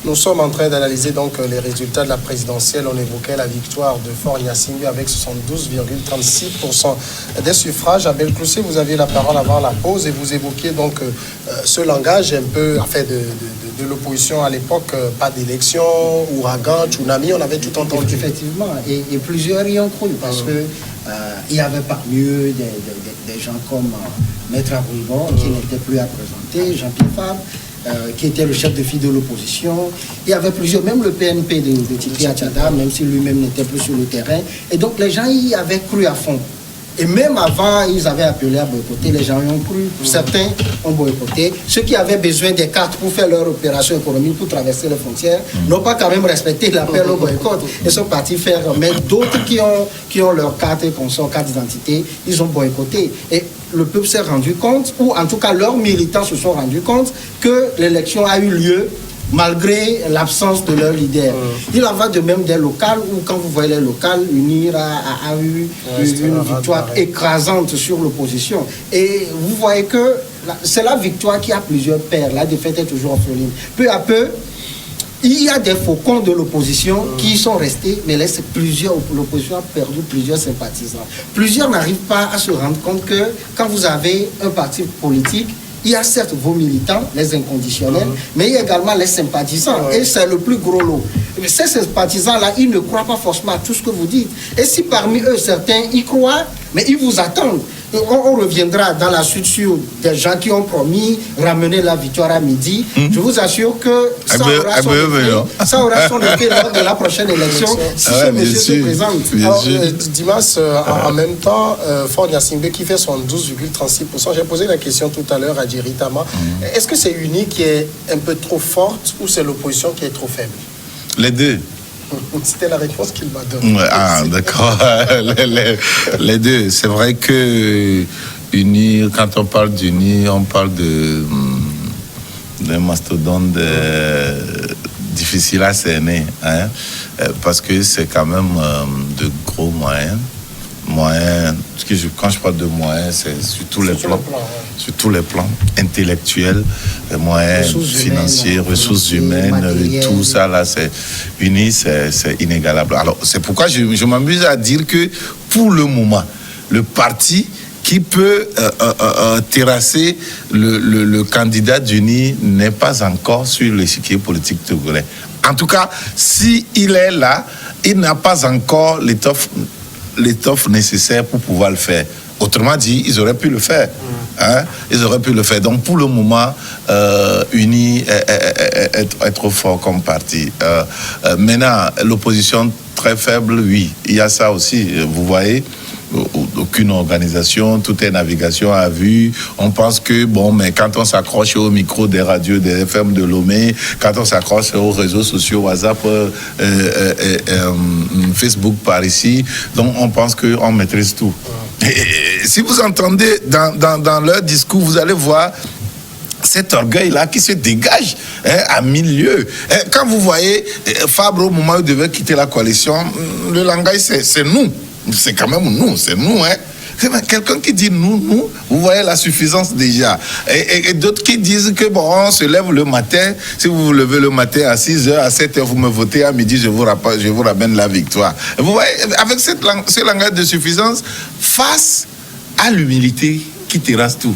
Nous sommes en train d'analyser donc les résultats de la présidentielle. On évoquait la victoire de Faure Gnassingbé avec 72,36% des suffrages. Abel Cloussé, vous aviez la parole avant la pause et vous évoquiez donc ce langage un peu de l'opposition à l'époque, pas d'élection, ouragan, tsunami, on avait tout entendu. Effectivement, et plusieurs y ont cru parce que il y avait parmi eux des gens comme Maître Abribon qui n'était plus à présenter, Jean-Pierre Fabre, qui était le chef de file de l'opposition. Il y avait plusieurs, même le PNP de Titi Achada, même si lui-même n'était plus sur le terrain. Et donc les gens y avaient cru à fond. Et même avant, ils avaient appelé à boycotter, les gens y ont cru. Certains ont boycotté. Ceux qui avaient besoin des cartes pour faire leur opération économique, pour traverser les frontières, n'ont pas quand même respecté l'appel au boycott. Ils sont partis faire. Mais d'autres qui ont leur carte consort, carte d'identité, ils ont boycotté. Et le peuple s'est rendu compte, ou en tout cas leurs militants se sont rendus compte, que l'élection a eu lieu malgré l'absence de leur leader. Il en va de même des locales où, quand vous voyez les locales, UNIR a eu une victoire écrasante sur l'opposition. Et vous voyez que c'est la victoire qui a plusieurs paires. La défaite est toujours orpheline. Peu à peu, il y a des faucons de l'opposition qui sont restés, mais l'opposition a perdu plusieurs sympathisants. Plusieurs n'arrivent pas à se rendre compte que quand vous avez un parti politique, il y a certes vos militants, les inconditionnels, mais il y a également les sympathisants. Et c'est le plus gros lot. Mais ces sympathisants-là, ils ne croient pas forcément à tout ce que vous dites. Et si parmi eux, certains y croient, mais ils vous attendent. On reviendra dans la suite sur des gens qui ont promis ramener la victoire à midi. Je vous assure que ça aura son effet lors de la prochaine élection si ce monsieur se présente. Alors, Dimas, en même temps, Faure Gnassingbé qui fait 72,36%. J'ai posé la question tout à l'heure à Jerry Tama. Est-ce que c'est UNI qui est un peu trop forte ou c'est l'opposition qui est trop faible? Les deux. C'était la réponse qu'il m'a donnée. Ah, d'accord. les deux. C'est vrai que UNI, quand on parle d'UNI, on parle d'un mastodonte difficile à cerner. Hein, parce que c'est quand même de gros moyens. Quand je parle de moyens, c'est sur tous les plans. Sur tous les plans, intellectuels, moyens financiers, ressources humaines, tout ça là, c'est uni, c'est inégalable. Alors c'est pourquoi je m'amuse à dire que pour le moment, le parti qui peut terrasser le candidat d'UNI n'est pas encore sur l'échiquier politique togolais. En tout cas, s'il est là, il n'a pas encore l'étoffe nécessaire pour pouvoir le faire. Autrement dit, ils auraient pu le faire. Hein? Ils auraient pu le faire. Donc, pour le moment, UNI est trop fort comme parti. Maintenant, l'opposition très faible, oui. Il y a ça aussi. Vous voyez, aucune organisation, tout est navigation à vue. On pense que, mais quand on s'accroche au micro des radios, des FM de Lomé, quand on s'accroche aux réseaux sociaux, WhatsApp, Facebook par ici, donc on pense qu'on maîtrise tout. Et si vous entendez dans leur discours, vous allez voir cet orgueil-là qui se dégage à mille lieues. Quand vous voyez Fabre, au moment où il devait quitter la coalition, le langage, c'est nous. C'est quand même nous, c'est nous, hein. Quelqu'un qui dit nous, vous voyez la suffisance déjà. Et d'autres qui disent que on se lève le matin, si vous vous levez le matin à 6h, à 7h, vous me votez, à midi, je vous ramène la victoire. Vous voyez, avec ce langage de suffisance, face à l'humilité qui terrasse tout,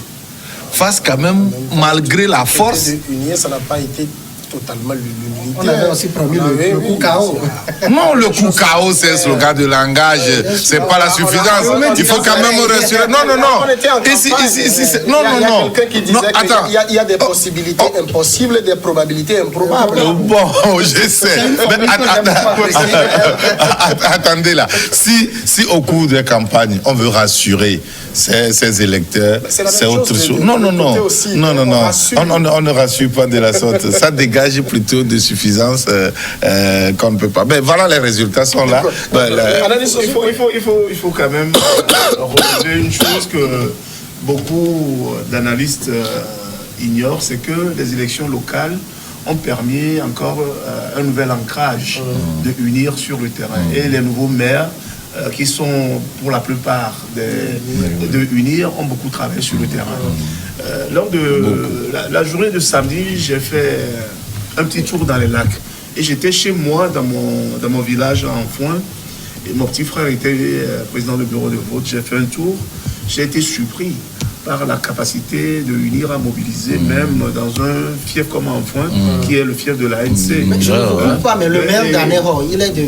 face quand même, malgré la force. Ça n'a pas été totalement l'humilité. On avait aussi promis le coup KO. Non, le coup KO, c'est un slogan de langage. C'est pas la suffisance. Il faut quand même rassurer. Non. Ici, non. Quelqu'un qui disait qu'il y a des possibilités impossibles, des probabilités improbables. Bon, je sais. Attendez là. Si au cours de campagne, on veut rassurer ces électeurs, c'est autre chose. Non. On ne rassure pas de la sorte. Ça dégage plutôt de suffisance qu'on ne peut pas. Mais voilà, les résultats sont là. Il faut quand même relever une chose que beaucoup d'analystes ignorent, c'est que les élections locales ont permis encore un nouvel ancrage de UNIR sur le terrain. Et les nouveaux maires qui sont pour la plupart de UNIR ont beaucoup travaillé sur le terrain. Lors de la journée de samedi, j'ai fait un petit tour dans les lacs. Et j'étais chez moi, dans mon village en Foin. Et mon petit frère était président du bureau de vote. J'ai fait un tour. J'ai été surpris par la capacité de unir à mobiliser, même dans un fief comme en Foin, qui est le fief de l'ANC. Je ne comprends pas, mais le maire d'Anéro, il est de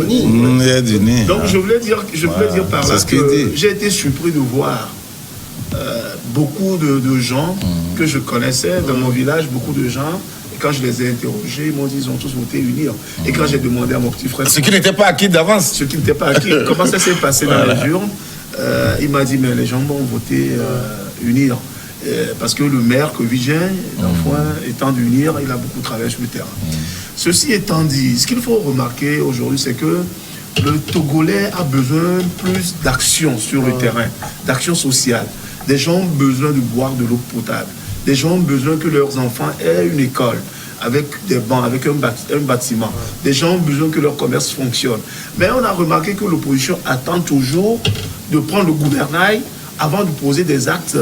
Uni. Il est d'Uni. Donc je voulais dire par là que j'ai été surpris de voir beaucoup de gens que je connaissais dans mon village, beaucoup de gens. Et quand je les ai interrogés, ils m'ont dit qu'ils ont tous voté unir. Et quand j'ai demandé à mon petit frère... Ce qui n'était pas acquis d'avance. Ce qui n'était pas acquis. Comment ça s'est passé dans les urnes? Il m'a dit, mais les gens vont voter unir. Parce que le maire que Vigin, d'Enfoin, étant d'unir, il a beaucoup travaillé sur le terrain. Ceci étant dit, ce qu'il faut remarquer aujourd'hui, c'est que le Togolais a besoin plus d'action sur le terrain, d'action sociale. Des gens ont besoin de boire de l'eau potable. Des gens ont besoin que leurs enfants aient une école avec des bancs, avec un bâtiment. Des gens ont besoin que leur commerce fonctionne. Mais on a remarqué que l'opposition attend toujours de prendre le gouvernail avant de poser des actes.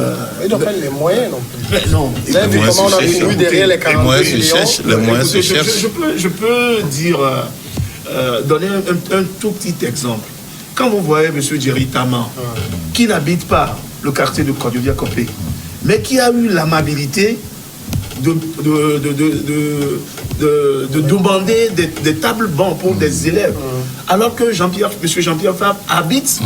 Ils n'ont pas les moyens non plus. Mais non. Vous avez vu comment on a couru derrière les 42 millions? Les moyens se cherchent. Je peux dire, donner un tout petit exemple. Quand vous voyez M. Jerry Tama, qui n'habite pas le quartier de Kodiodia-Kopé, mais qui a eu l'amabilité de demander des tables bancs pour des élèves, alors que M. Jean-Pierre Fabre habite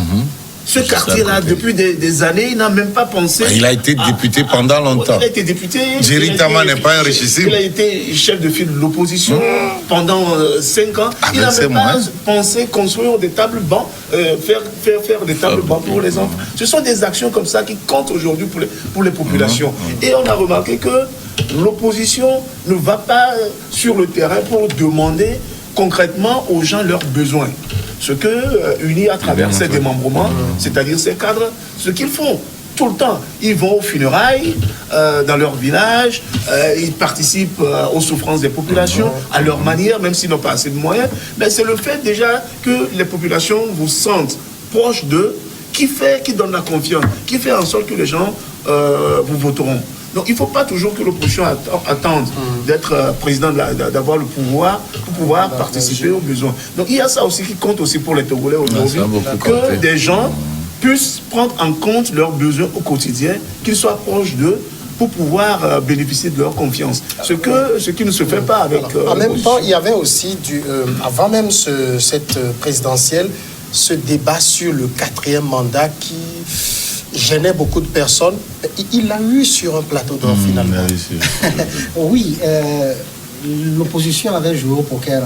ce quartier-là depuis des années, il n'a même pas pensé... Il a été député pendant longtemps. Il a été député. Jerry Tama n'est pas enrichissime. Il a été chef de file de l'opposition pendant 5 ans. Il n'a même pas pensé construire des tables bancs, faire des tables bancs pour les enfants. Ce sont des actions comme ça qui comptent aujourd'hui pour les populations. Et on a remarqué que l'opposition ne va pas sur le terrain pour demander concrètement aux gens leurs besoins. Ce que UNI à travers ses démembrements, c'est-à-dire ses cadres, ce qu'ils font tout le temps. Ils vont aux funérailles dans leur village, ils participent aux souffrances des populations à leur manière, même s'ils n'ont pas assez de moyens. Mais c'est le fait déjà que les populations vous sentent proches d'eux qui donne la confiance, qui fait en sorte que les gens vous voteront. Donc il ne faut pas toujours que l'opposition attende d'être président, d'avoir le pouvoir pour pouvoir participer aux besoins. Donc il y a ça aussi qui compte aussi pour les Togolais aujourd'hui, que des gens puissent prendre en compte leurs besoins au quotidien, qu'ils soient proches d'eux pour pouvoir bénéficier de leur confiance. Ce qui ne se fait pas avec... en même temps, il y avait aussi, avant même cette présidentielle, ce débat sur le 4e mandat qui gênait beaucoup de personnes. Il l'a eu sur un plateau d'or finalement. Oui, l'opposition avait joué au poker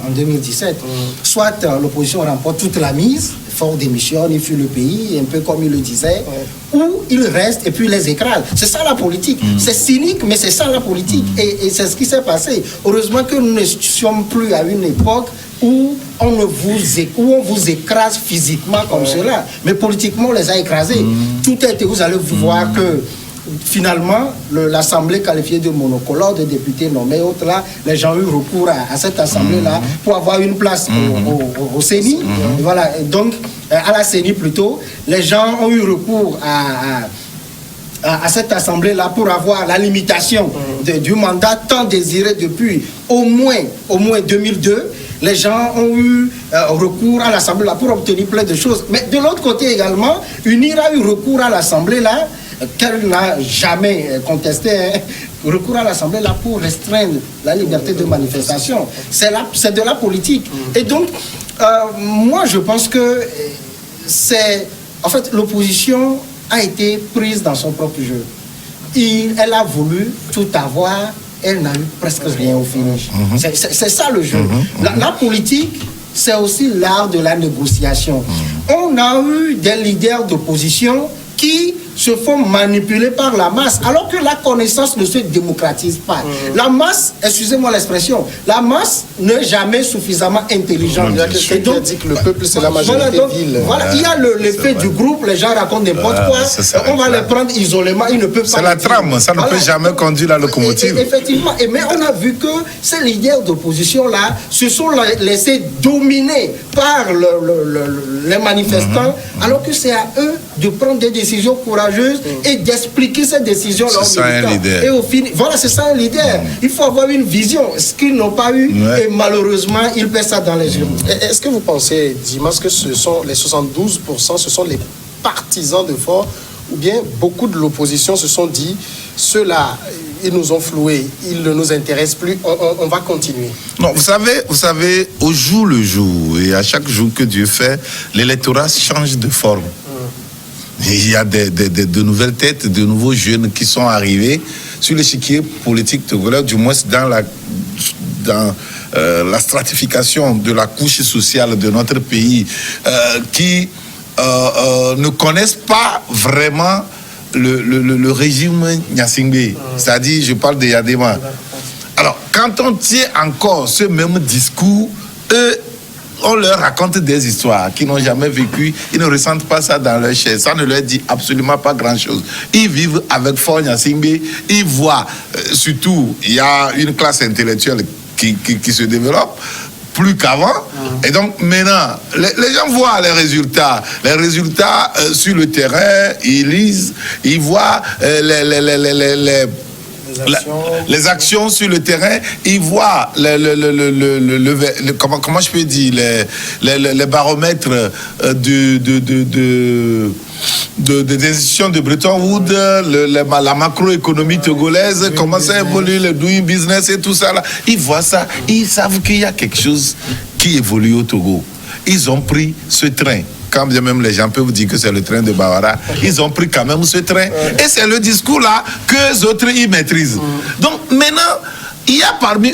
en 2017. Soit l'opposition remporte toute la mise, fort démissionne, il fuit le pays, un peu comme il le disait, ou il reste et puis les écrase. C'est ça la politique. C'est cynique, mais c'est ça la politique. Et c'est ce qui s'est passé. Heureusement que nous ne sommes plus à une époque où on vous écrase physiquement comme cela. Mais politiquement, on les a écrasés. Tout a été, vous allez voir que finalement, l'Assemblée qualifiée de monocolore, de députés nommés, autres là, les gens ont eu recours à cette Assemblée-là pour avoir une place au CENI. Voilà. Donc, à la CENI plutôt, les gens ont eu recours à cette Assemblée-là pour avoir la limitation du mandat tant désiré depuis au moins 2002. Les gens ont eu recours à l'Assemblée-là pour obtenir plein de choses. Mais de l'autre côté également, UNIR a eu recours à l'Assemblée-là, qu'elle n'a jamais contesté, recours à l'Assemblée là pour restreindre la liberté de manifestation. C'est de la politique. Et donc, moi je pense que en fait, l'opposition a été prise dans son propre jeu. Elle a voulu tout avoir, elle n'a eu presque rien au finish. C'est ça le jeu. La politique, c'est aussi l'art de la négociation. On a eu des leaders d'opposition qui se font manipuler par la masse, alors que la connaissance ne se démocratise pas. La masse, excusez-moi l'expression, la masse n'est jamais suffisamment intelligente. Il y a quelqu'un qui a dit que le peuple, c'est la majorité ville. Voilà, il y a l'effet du groupe, les gens racontent n'importe quoi, on va les prendre isolément, ils ne peuvent pas... C'est la trame, ça ne peut jamais conduire la locomotive. Effectivement, mais on a vu que ces leaders d'opposition-là se sont laissés dominer par les manifestants, alors que c'est à eux de prendre des décisions courageuses courageuse et d'expliquer cette décision là aux militants. Et au final, voilà, c'est ça un leader. Il faut avoir une vision, ce qu'ils n'ont pas eu, et malheureusement, ils pèsent ça dans les urnes. Est-ce que vous pensez, Dimas, que ce sont les 72%, ce sont les partisans de Faure, ou bien beaucoup de l'opposition se sont dit, ceux-là, ils nous ont floués, ils ne nous intéressent plus, on va continuer? Non, vous savez, au jour le jour, et à chaque jour que Dieu fait, l'électorat change de forme. Il y a de nouvelles têtes, de nouveaux jeunes qui sont arrivés sur l'échiquier politique togolais, du moins dans la stratification de la couche sociale de notre pays, qui ne connaissent pas vraiment le régime Gnassingbé. C'est-à-dire, je parle de Yadema. Alors, quand on tient encore ce même discours, eux, on leur raconte des histoires qu'ils n'ont jamais vécues, ils ne ressentent pas ça dans leur chair, ça ne leur dit absolument pas grand-chose. Ils vivent avec Faure Gnassingbé, ils voient, surtout, il y a une classe intellectuelle qui se développe plus qu'avant, et donc maintenant, les gens voient les résultats sur le terrain, ils lisent, ils voient les actions sur le terrain, ils voient comment je peux dire les baromètres des institutions de Bretton Woods, la macroéconomie togolaise, comment ça évolue, le doing business et tout ça là. Ils voient ça, ils savent qu'il y a quelque chose qui évolue au Togo. Ils ont pris ce train. Quand bien même les gens peuvent vous dire que c'est le train de Bawara, ils ont pris quand même ce train. Et c'est le discours là que les autres y maîtrisent. Donc maintenant, il y a parmi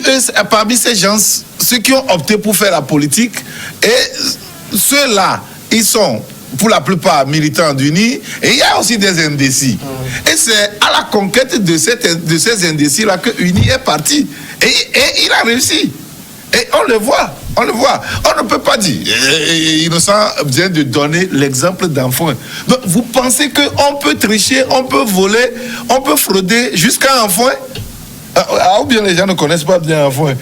ces gens, ceux qui ont opté pour faire la politique, et ceux-là, ils sont pour la plupart militants d'UNI, et il y a aussi des indécis. Et c'est à la conquête de ces indécis-là que UNI est parti. Et il a réussi. Et on le voit. On ne peut pas dire. Innocent vient de donner l'exemple d'enfants. Donc, vous pensez qu'on peut tricher, on peut voler, on peut frauder jusqu'à un foin? Ou bien les gens ne connaissent pas bien un foin.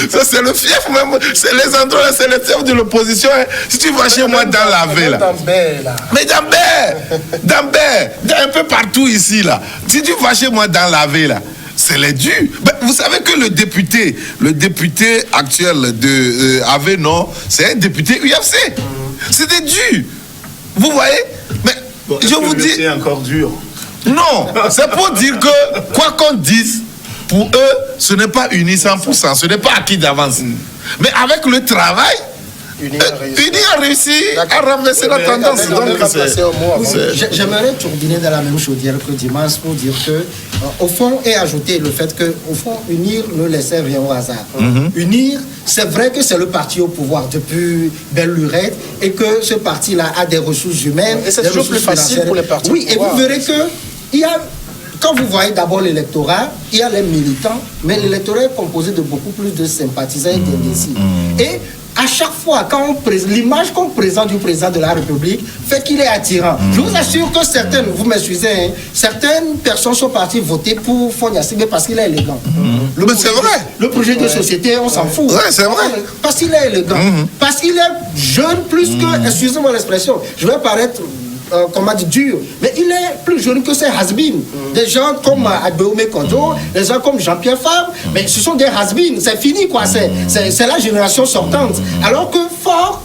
Ça, c'est le fief même. C'est les endroits, c'est le fief de l'opposition. Hein. Si tu vas chez moi dans la ville, mais dans un peu partout ici, là. Si tu vas chez moi dans la ville, là, c'est les durs. Vous savez que le député actuel de Avenon, c'est un député UFC. C'est des durs. Vous voyez? Mais bon, je vous dis. C'est encore dur. Non, c'est pour dire que, quoi qu'on dise, pour eux, ce n'est pas uni 100%, ce n'est pas acquis d'avance. Mais avec le travail, Uni a réussi à renverser la tendance. J'aimerais turbiner dans la même chaudière que Dimas pour dire que, au fond, et ajouter le fait que, au fond, unir ne laissait rien au hasard. Unir, c'est vrai que c'est le parti au pouvoir depuis belle lurette et que ce parti-là a des ressources humaines. Et c'est toujours plus facile pour les partis. Oui, et vous verrez que il y a. Quand vous voyez d'abord l'électorat, il y a les militants, mais l'électorat est composé de beaucoup plus de sympathisants et d'indécis. Et à chaque fois, quand l'image qu'on présente du président de la République fait qu'il est attirant. Je vous assure que certaines, vous m'excusez, hein, certaines personnes sont parties voter pour Faure Gnassingbé parce qu'il est élégant. Mais c'est vrai. Le projet de société, on s'en fout. Ouais, c'est vrai. Parce qu'il est élégant. Parce qu'il est jeune plus que, excusez-moi l'expression, je vais paraître comment dire, dur, mais il est plus jeune que ces has-been. Des gens comme Agbéomé Kondo, des gens comme Jean-Pierre Fabre, mais ce sont des has-been, c'est fini quoi, c'est la génération sortante. Alors que Faure,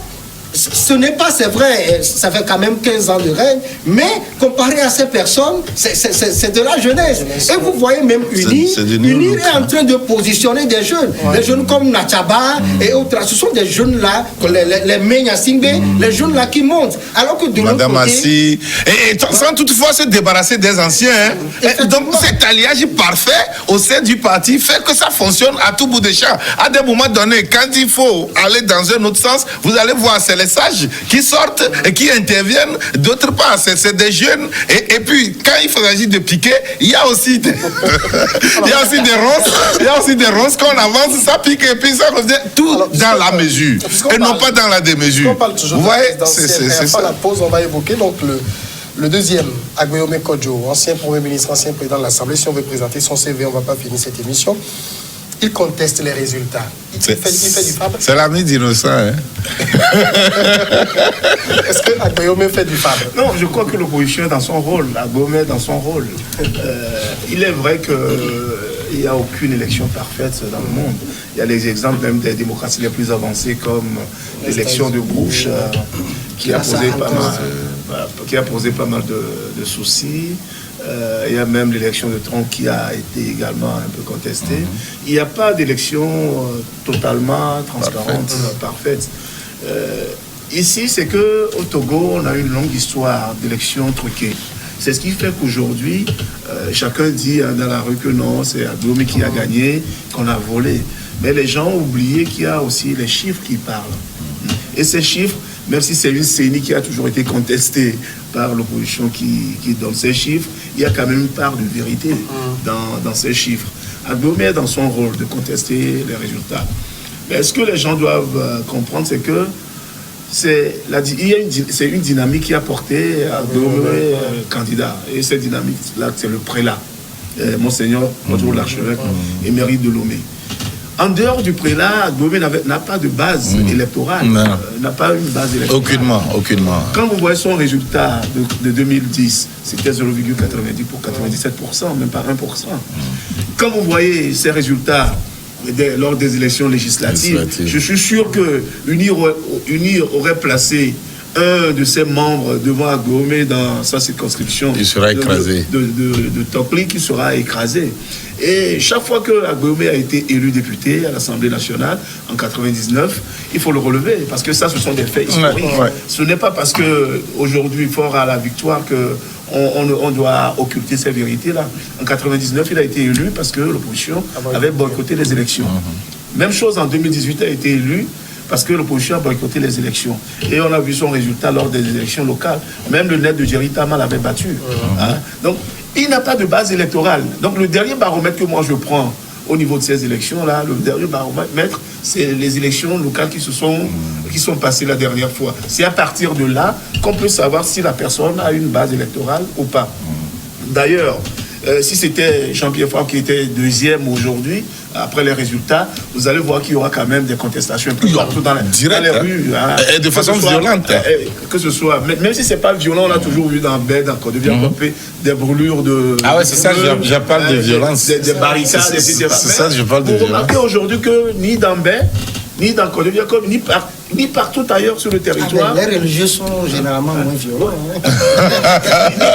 ce n'est pas, c'est vrai, ça fait quand même 15 ans de règne, mais comparé à ces personnes, c'est de la jeunesse. Et vous voyez même Uni est en train de positionner des jeunes, des jeunes comme Natchaba et autres. Ce sont des jeunes là, les Gnassingbé, les jeunes là qui montent. Alors que de l'autre côté... Et sans toutefois se débarrasser des anciens. Hein. Donc cet alliage parfait au sein du parti fait que ça fonctionne à tout bout de champ. À des moments donnés, quand il faut aller dans un autre sens, vous allez voir, c'est les sages qui sortent et qui interviennent. D'autre part, c'est des jeunes. Et puis, quand il s'agit de piquer, il y a aussi des, il y a aussi des ronces. Il y a aussi des ronces qu'on avance, ça pique et puis ça revient. Tout alors, dans la mesure. Et non pas dans la démesure. Vous voyez, c'est ça. La pause, on va évoquer donc le deuxième, Agbéomé Kodjo, ancien Premier ministre, ancien président de l'Assemblée. Si on veut présenter son CV, on ne va pas finir cette émission. il conteste les résultats. Il fait du Fabre. C'est l'ami d'Innocent. Hein? Est-ce que Agbeome fait du Fabre? Non, je crois que l'opposition est dans son rôle. Agbeome est dans son rôle. Il est vrai qu'il n'y a aucune élection parfaite dans le monde. Il y a les exemples même des démocraties les plus avancées comme l'élection de Bush qui a posé pas mal de soucis. Il y a même l'élection de Trump qui a été également un peu contestée. Il n'y a pas d'élection totalement transparente, parfaite. Ici, c'est qu'au Togo, on a une longue histoire d'élections truquées. C'est ce qui fait qu'aujourd'hui, chacun dit dans la rue que non, c'est Agbeome qui a gagné, qu'on a volé. Mais les gens ont oublié qu'il y a aussi les chiffres qui parlent. Et ces chiffres, même si c'est une CENI qui a toujours été contestée par l'opposition qui donne ces chiffres, il y a quand même une part de vérité dans ces chiffres. Agbeome est dans son rôle de contester les résultats. Mais ce que les gens doivent comprendre, c'est que c'est une dynamique qui a porté Agbeome candidat. Et cette dynamique-là, c'est le prélat, Monseigneur Rodrigo l'archevêque émérite de Lomé. En dehors du prélat, Agbeome n'a pas de base électorale. N'a pas une base électorale. Aucunement. Quand vous voyez son résultat de 2010, c'était 0,90 pour 97%, même pas 1%. Quand vous voyez ces résultats lors des élections législatives, je suis sûr que UNI aurait placé un de ses membres devant Agbeome dans sa circonscription. Il sera écrasé. De Tokli qui sera écrasé. Et chaque fois que Agbeome a été élu député à l'Assemblée nationale en 99, il faut le relever parce que ça, ce sont des faits historiques. Ce n'est pas parce que aujourd'hui, fort à la victoire, que on doit occulter ces vérités-là. En 99, il a été élu parce que l'opposition avait boycotté les élections. Même chose en 2018, il a été élu parce que l'opposition a boycotté les élections. Et on a vu son résultat lors des élections locales. Même le net de Jerry Tama l'avait battu. Donc, il n'a pas de base électorale. Donc, le dernier baromètre que moi je prends au niveau de ces élections-là, le dernier baromètre, c'est les élections locales qui sont passées la dernière fois. C'est à partir de là qu'on peut savoir si la personne a une base électorale ou pas. D'ailleurs, si c'était Jean-Pierre Fabre qui était deuxième aujourd'hui, après les résultats, vous allez voir qu'il y aura quand même des contestations un peu partout dans les rues. Et de façon violente. Que ce soit, même si ce n'est pas violent, on a toujours vu dans Bed, dans Côte d'Ivoire, des brûlures de... Ah ouais, c'est ça, je parle de violence. Des barricades, etc. C'est ça, je parle de violence. Vous remarquez aujourd'hui que ni dans Bed, ni dans Côte d'Ivoire, ni partout ailleurs sur le territoire. Les religieux sont généralement moins violents. Ni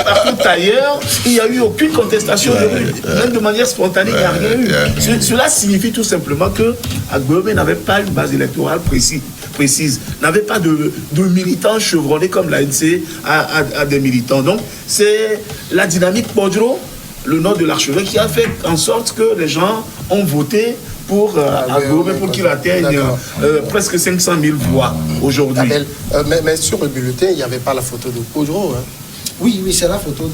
partout ailleurs, il n'y a eu aucune contestation de rue. Même de manière spontanée, il n'y a rien eu. Cela signifie tout simplement que Agbeome n'avait pas une base électorale précise, n'avait pas de militants chevronnés comme l'ANC a des militants. Donc, c'est la dynamique Podro, le nom de l'archevêque, qui a fait en sorte que les gens ont voté pour Agbeome, pour qu'il atteigne presque 500 000 voix aujourd'hui. Mais sur le bulletin, il n'y avait pas la photo de Podro. Oui, c'est la photo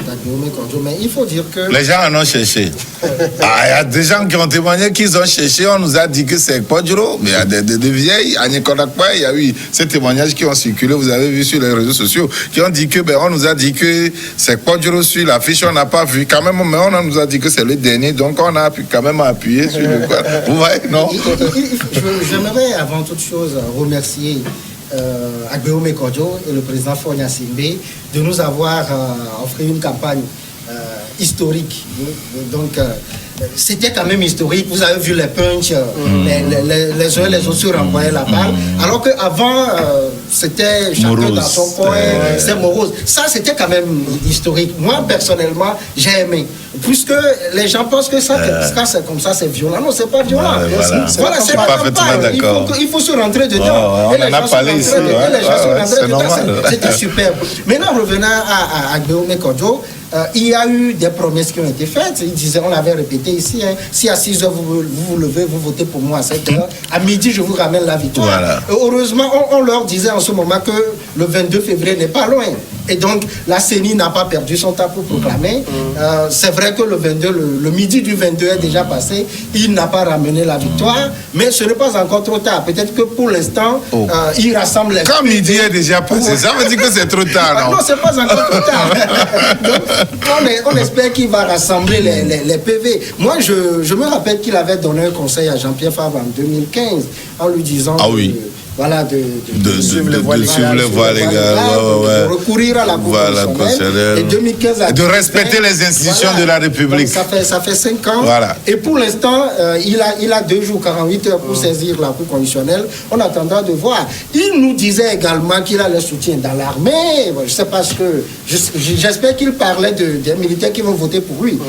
d'Agbeome Kodjo, mais il faut dire que... Les gens en ont cherché. Il y a des gens qui ont témoigné qu'ils ont cherché, on nous a dit que c'est Podjo, mais il y a des vieilles, à Nicolakpa, il y a eu ces témoignages qui ont circulé, vous avez vu sur les réseaux sociaux, qui ont dit que, on nous a dit que c'est Podjo sur l'affiche, on n'a pas vu quand même, mais on nous a dit que c'est le dernier, donc on a pu quand même appuyer sur le... Vous voyez, non? J'aimerais avant toute chose remercier Agbeome Kodjo et le président Faure Gnassingbé de nous avoir offert une campagne historique. Donc, c'était quand même historique. Vous avez vu les punchs, les uns et les autres se renvoyaient la balle. Alors qu'avant, c'était chacun dans son coin, c'était morose. Ça, c'était quand même historique. Moi, personnellement, j'ai aimé. Puisque les gens pensent que ça, c'est comme ça, c'est violent. Non, c'est pas violent. Voilà, c'est pas d'accord. Il faut se rentrer dedans. On en a parlé ici. C'est normal. C'était superbe. Maintenant, revenant à Agbeome Kodjo, il y a eu des promesses qui ont été faites. Il disait, on l'avait répété ici, si à 6h vous levez, vous votez pour moi à 7h, à midi je vous ramène la victoire. Heureusement, on leur disait en ce moment que le 22 février n'est pas loin. Et donc, la CENI n'a pas perdu son temps pour proclamer. C'est vrai que le 22, le midi du 22 est déjà passé. Il n'a pas ramené la victoire, mais ce n'est pas encore trop tard. Peut-être que pour l'instant, il rassemble les... Quand midi est déjà passé, ça veut dire que c'est trop tard, non? Non, c'est pas encore trop tard. Donc, on espère qu'il va rassembler les PV. Moi, je me rappelle qu'il avait donné un conseil à Jean-Pierre Favre en 2015 en lui disant... Ah oui. Voilà, de suivre les voies légales, de recourir à la Cour constitutionnelle. Et 2015 de respecter les institutions de la République. Donc ça fait 5 ans. Voilà. Et pour l'instant, il a 2 jours, 48 heures pour saisir la Cour constitutionnelle. On attendra de voir. Il nous disait également qu'il a le soutien dans l'armée. Je ne sais pas ce que... J'espère qu'il parlait des militaires qui vont voter pour lui.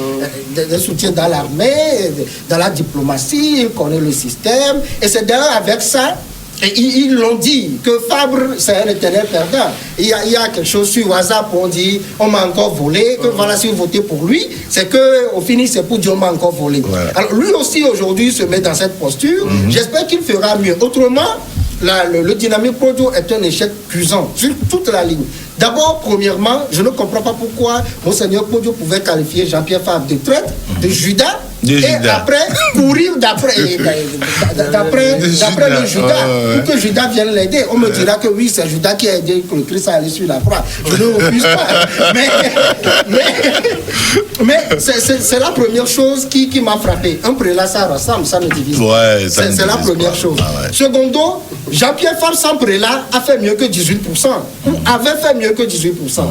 Des soutiens dans l'armée, dans la diplomatie, il connaît le système. Et c'est d'ailleurs avec ça... Et ils l'ont dit, que Fabre, c'est un éternel perdant. Il y a quelque chose sur WhatsApp où on dit, on m'a encore volé, que voilà, si vous votez pour lui, c'est qu'au fini, c'est pour dire, on m'a encore volé. Voilà. Alors lui aussi, aujourd'hui, se met dans cette posture. J'espère qu'il fera mieux. Autrement, le Dynamique Podio est un échec cuisant sur toute la ligne. D'abord, premièrement, je ne comprends pas pourquoi Monseigneur Podio pouvait qualifier Jean-Pierre Favre de traître, de Judas, et après courir d'après le Judas, pour que Judas vienne l'aider. On me dira que oui, c'est Judas qui a aidé le Christ à aller sur la croix. Je ne refuse pas. Mais c'est la première chose qui m'a frappé. Un prélat, ça rassemble, ça ne divise pas. Ouais, c'est la première chose. Ah ouais. Secondo, Jean-Pierre Favre sans prélat a fait mieux que 18%. Avait fait mieux que 18%.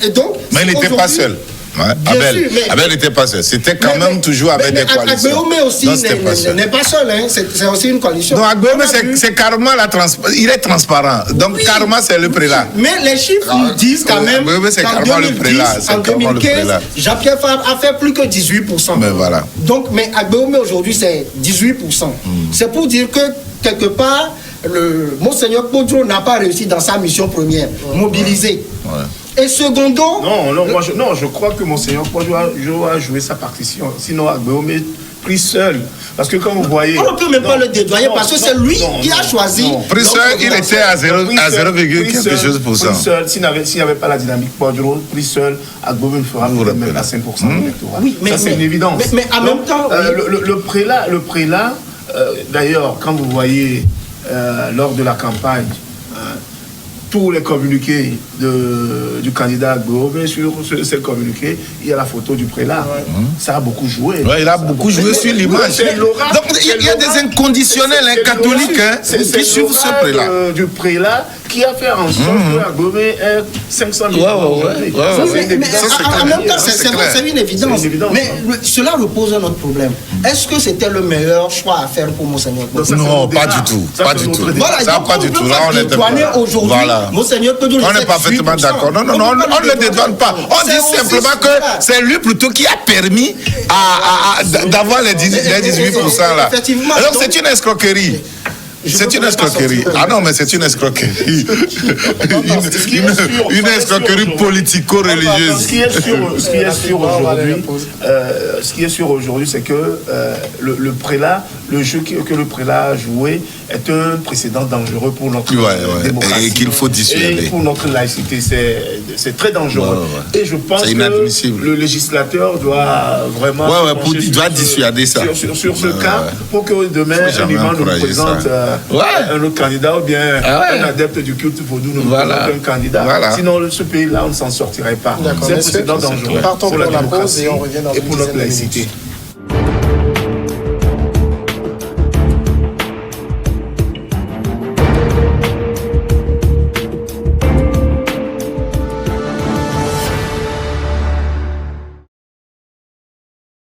Et donc, mais il n'était pas seul. Ouais. Abel n'était pas seul. C'était quand même toujours avec des coalitions. Agbéomé aussi n'est pas seul. Hein. C'est aussi une coalition. Donc Agbéomé, c'est carrément il est transparent. Donc carrément, c'est le prélat. Mais les chiffres nous disent quand même qu'en 2010, en 2015, Jean-Pierre Favre a fait plus que 18%. Mais voilà. Donc, mais Agbéomé aujourd'hui, c'est 18%. C'est pour dire que quelque part, le Monseigneur Podio n'a pas réussi dans sa mission première, mobiliser. Ouais. Et secondo... Non, je crois que Monseigneur Podio a joué sa partition. Sinon, Agbéomé pris seul. Parce que quand vous voyez... On ne peut même pas le dédoyer parce que c'est lui qui a choisi... Pris seul, il était à 0, quelque chose pour cent. Pris seul, s'il n'y avait pas la dynamique Podio, pris seul, Agbéomé fera même à 5% d'électorat. Oui, ça, c'est une évidence. Mais en même temps... Le prélat, d'ailleurs, quand vous voyez lors de la campagne, tous les communiqués du candidat Agbéomé, sur ces communiqués, il y a la photo du prélat. Ça a beaucoup joué. Ouais, il a beaucoup joué sur l'image. Donc il y a des inconditionnels catholiques qui suivent ce prélat. Du prélat qui a fait en sorte que Agbéomé ait 500 000 aujourd'hui. En même temps, c'est une évidence. Mais cela repose un autre problème. Est-ce que c'était le meilleur choix à faire pour Monseigneur Podio? Non, pas du tout. Pas du tout. Voilà, pas du tout. Là, on était aujourd'hui. Monseigneur Podio, on est parfaitement d'accord. Non, on ne le dédouane pas. On dit simplement que c'est lui plutôt qui a permis d'avoir les 18% là. Alors c'est une escroquerie. C'est une escroquerie. Ah non, mais c'est une escroquerie. Une escroquerie politico-religieuse. Ce qui est sûr aujourd'hui, c'est que le prélat, le jeu que le prélat a joué est un précédent dangereux pour notre démocratie. Et qu'il faut dissuader. Et pour notre laïcité, c'est très dangereux. Et je pense que le législateur doit vraiment... il doit dissuader ça. Sur ce cas, pour que demain, un imam nous présente un autre candidat ou bien un adepte du culte vaudou nous présente un candidat. Sinon, ce pays-là, on ne s'en sortirait pas. C'est un précédent dangereux Partons pour la pause et on revient dans et pour notre laïcité.